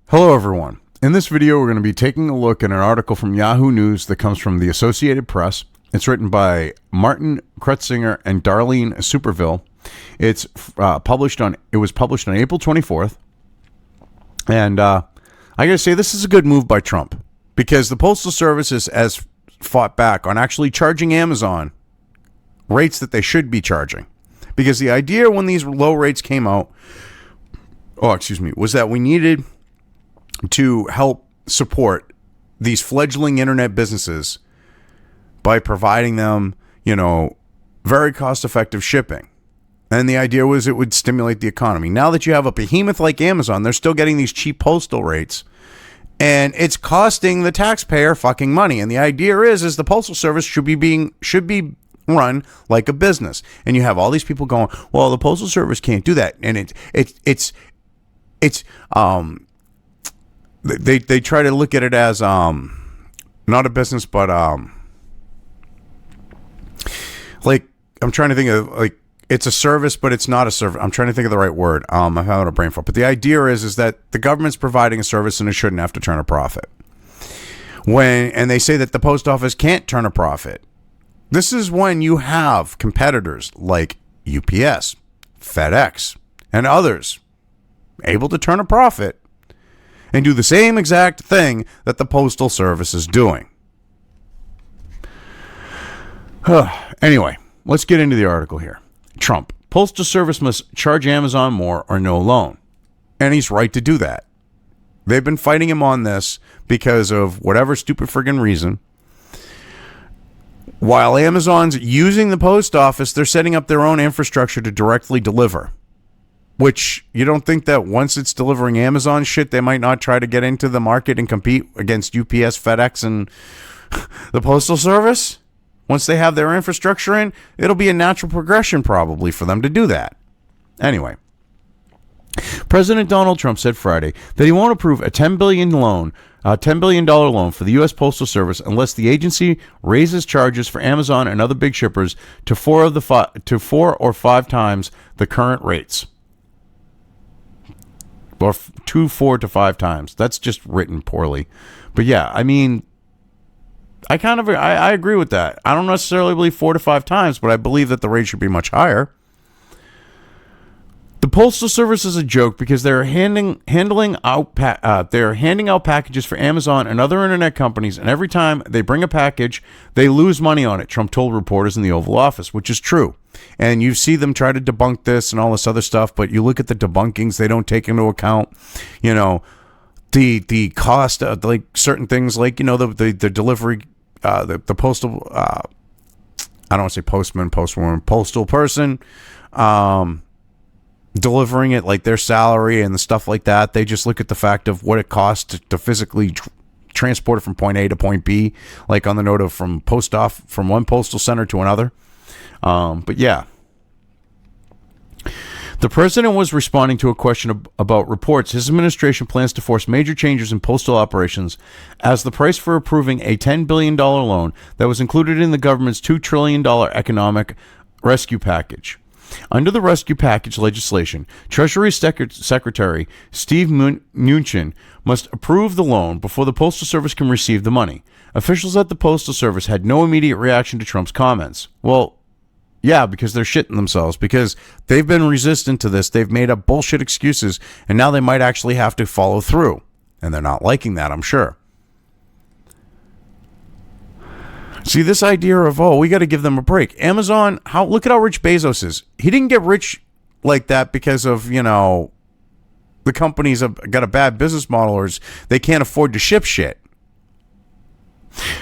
Hello, everyone. In this video, we're going to be taking a look at an article from Yahoo News that comes from the Associated Press. It's written by Martin Kretzinger and Darlene Superville. It was published on April 24th. And I got to say, this is a good move by Trump because the Postal Service has fought back on actually charging Amazon rates that they should be charging. Because the idea when these low rates came out, was that we needed to help support these fledgling internet businesses by providing them, very cost-effective shipping. And the idea was it would stimulate the economy. Now that you have a behemoth like Amazon, they're still getting these cheap postal rates, and it's costing the taxpayer fucking money. And the idea is the Postal Service should be run like a business. And you have all these people going, well, the Postal Service can't do that. And they try to look at it as not a business, but I'm trying to think of it's a service, but it's not a service. I'm trying to think of the right word. I'm having a brain fart. But the idea is that the government's providing a service and it shouldn't have to turn a profit. And they say that the post office can't turn a profit. This is when you have competitors like UPS, FedEx, and others able to turn a profit and do the same exact thing that the Postal Service is doing. Anyway, let's get into the article here. Trump, Postal Service must charge Amazon more or no loan. And he's right to do that. They've been fighting him on this because of whatever stupid friggin' reason. While Amazon's using the post office, they're setting up their own infrastructure to directly deliver. Which, you don't think that once it's delivering Amazon shit, they might not try to get into the market and compete against UPS, FedEx, and the Postal Service? Once they have their infrastructure in, it'll be a natural progression probably for them to do that. Anyway, President Donald Trump said Friday that he won't approve a $10 billion loan for the U.S. Postal Service unless the agency raises charges for Amazon and other big shippers to 4 or 5 times the current rates. Or 4 to 5 times. That's just written poorly. But yeah, I mean, I agree with that. I don't necessarily believe 4 to 5 times, but I believe that the rate should be much higher. The Postal Service is a joke because they're handing out packages for Amazon and other internet companies, and every time they bring a package, they lose money on it, Trump told reporters in the Oval Office, which is true. And you see them try to debunk this and all this other stuff, but you look at the debunkings, they don't take into account, the cost of certain things the delivery, the postal, I don't want to say postman, postwoman, postal person, delivering it, like their salary and the stuff like that. They just look at the fact of what it costs to physically transport it from point A to point B, like on the note of from one postal center to another. But yeah, the president was responding to a question about reports his administration plans to force major changes in postal operations as the price for approving a $10 billion loan that was included in the government's $2 trillion economic rescue package. Under the rescue package legislation, Treasury Secretary Steve Mnuchin must approve the loan before the Postal Service can receive the money. Officials at the Postal Service had no immediate reaction to Trump's comments. Well, yeah, because they're shitting themselves, because they've been resistant to this. They've made up bullshit excuses, and now they might actually have to follow through. And they're not liking that, I'm sure. See, this idea of, we got to give them a break. Amazon, look at how rich Bezos is. He didn't get rich like that because of, the companies have got a bad business model or they can't afford to ship shit.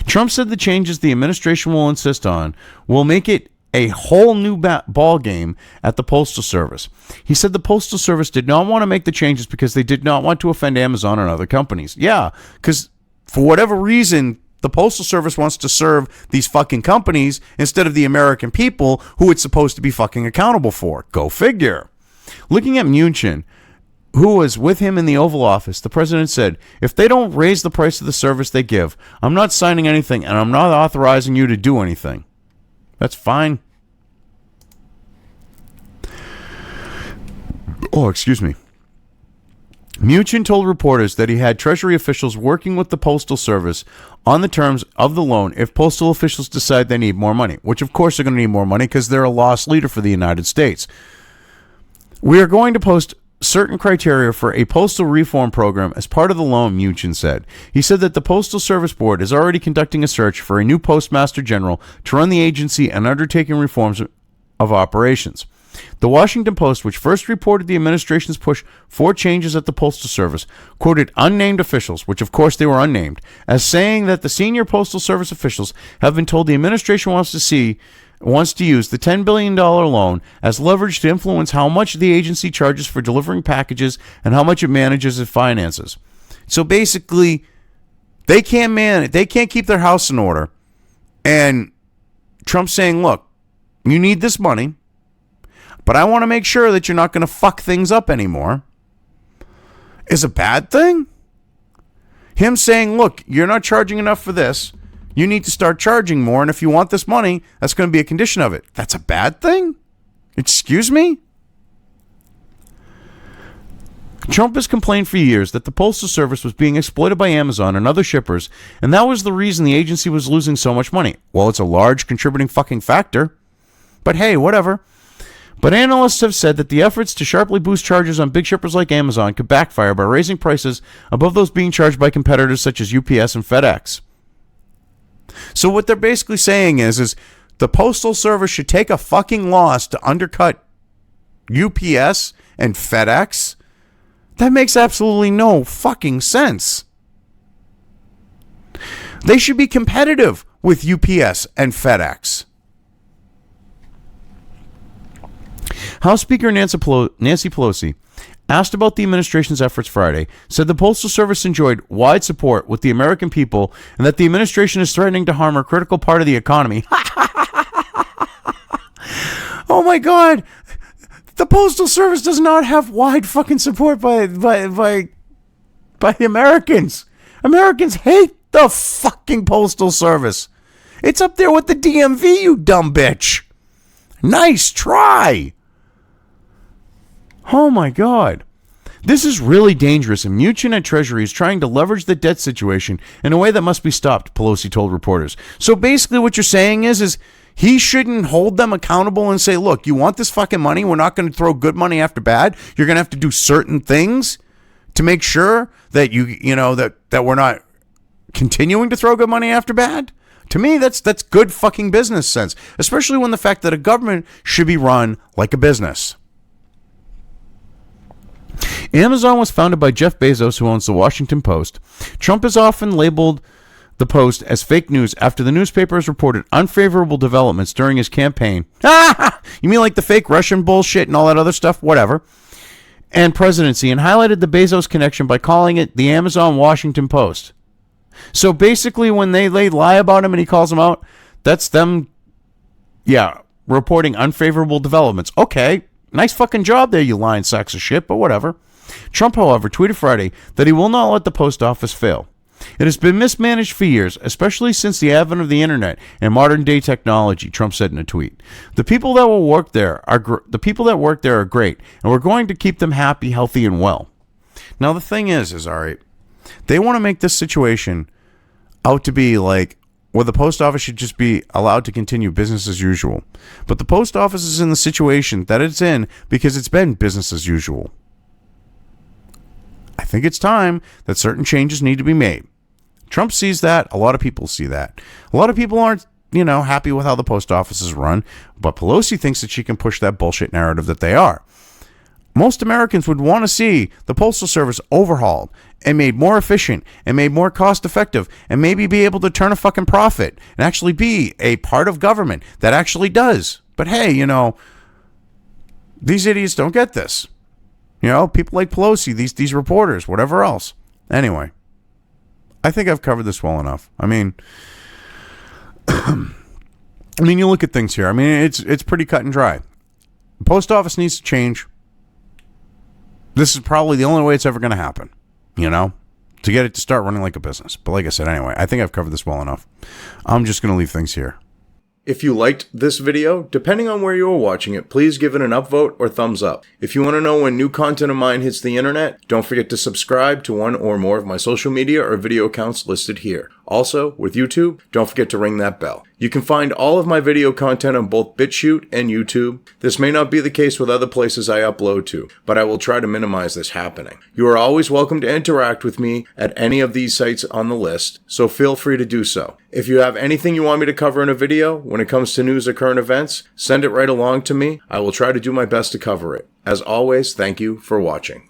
Trump said the changes the administration will insist on will make it a whole new ball game at the Postal Service. He said the Postal Service did not want to make the changes because they did not want to offend Amazon and other companies. Yeah, because for whatever reason, the Postal Service wants to serve these fucking companies instead of the American people who it's supposed to be fucking accountable for. Go figure. Looking at Mnuchin, who was with him in the Oval Office, the president said, if they don't raise the price of the service they give, I'm not signing anything and I'm not authorizing you to do anything. That's fine. Oh, excuse me. Mnuchin told reporters that he had Treasury officials working with the Postal Service on the terms of the loan if postal officials decide they need more money, which of course they're going to need more money because they're a lost leader for the United States. We are going to post certain criteria for a postal reform program as part of the loan, Mnuchin said. He said that the Postal Service Board is already conducting a search for a new postmaster general to run the agency and undertaking reforms of operations. The Washington Post, which first reported the administration's push for changes at the Postal Service, quoted unnamed officials, which of course they were unnamed, as saying that the senior Postal Service officials have been told the administration wants to use the $10 billion loan as leverage to influence how much the agency charges for delivering packages and how much it manages its finances. So basically, they can't keep their house in order. And Trump's saying, look, you need this money, but I want to make sure that you're not going to fuck things up anymore. Is a bad thing? Him saying, look, you're not charging enough for this. You need to start charging more, and if you want this money, that's going to be a condition of it. That's a bad thing? Excuse me? Trump has complained for years that the Postal Service was being exploited by Amazon and other shippers, and that was the reason the agency was losing so much money. Well, it's a large contributing fucking factor. But hey, whatever. But analysts have said that the efforts to sharply boost charges on big shippers like Amazon could backfire by raising prices above those being charged by competitors such as UPS and FedEx. So what they're basically saying is the Postal Service should take a fucking loss to undercut UPS and FedEx? That makes absolutely no fucking sense. They should be competitive with UPS and FedEx. House Speaker Nancy Pelosi, asked about the administration's efforts Friday, said the Postal Service enjoyed wide support with the American people and that the administration is threatening to harm a critical part of the economy. Oh my God. The Postal Service does not have wide fucking support by the Americans. Americans hate the fucking Postal Service. It's up there with the DMV, you dumb bitch. Nice try. Oh my God. This is really dangerous, and Mnuchin at Treasury is trying to leverage the debt situation in a way that must be stopped, Pelosi told reporters. So basically what you're saying is he shouldn't hold them accountable and say, look, you want this fucking money? We're not going to throw good money after bad. You're going to have to do certain things to make sure that that we're not continuing to throw good money after bad. To me, that's good fucking business sense, especially when the fact that a government should be run like a business. Amazon was founded by Jeff Bezos, who owns the Washington Post. Trump has often labeled the Post as fake news after the newspaper has reported unfavorable developments during his campaign. You mean like the fake Russian bullshit and all that other stuff? Whatever. And presidency, and highlighted the Bezos connection by calling it the Amazon Washington Post. So basically when they lie about him and he calls them out, that's them, reporting unfavorable developments. Okay. Nice fucking job there, you lying sacks of shit, but whatever. Trump, however, tweeted Friday that he will not let the post office fail. It has been mismanaged for years, especially since the advent of the internet and modern-day technology, Trump said in a tweet. The people that work there are great, and we're going to keep them happy, healthy, and well. Now, the thing is all right, they want to make this situation out to be like, where the post office should just be allowed to continue business as usual. But the post office is in the situation that it's in because it's been business as usual. I think it's time that certain changes need to be made. Trump sees that. A lot of people see that. A lot of people aren't, happy with how the post office is run, but Pelosi thinks that she can push that bullshit narrative that they are. Most Americans would want to see the Postal Service overhauled and made more efficient and made more cost effective and maybe be able to turn a fucking profit and actually be a part of government that actually does. But hey, these idiots don't get this. People like Pelosi, these reporters, whatever else. Anyway, I think I've covered this well enough. I mean, you look at things here. I mean, it's pretty cut and dry. The post office needs to change. This is probably the only way it's ever going to happen, to get it to start running like a business. But like I said, anyway, I think I've covered this well enough. I'm just going to leave things here. If you liked this video, depending on where you are watching it, please give it an upvote or thumbs up. If you want to know when new content of mine hits the internet, don't forget to subscribe to one or more of my social media or video accounts listed here. Also, with YouTube, don't forget to ring that bell. You can find all of my video content on both BitChute and YouTube. This may not be the case with other places I upload to, but I will try to minimize this happening. You are always welcome to interact with me at any of these sites on the list, so feel free to do so. If you have anything you want me to cover in a video when it comes to news or current events, send it right along to me. I will try to do my best to cover it. As always, thank you for watching.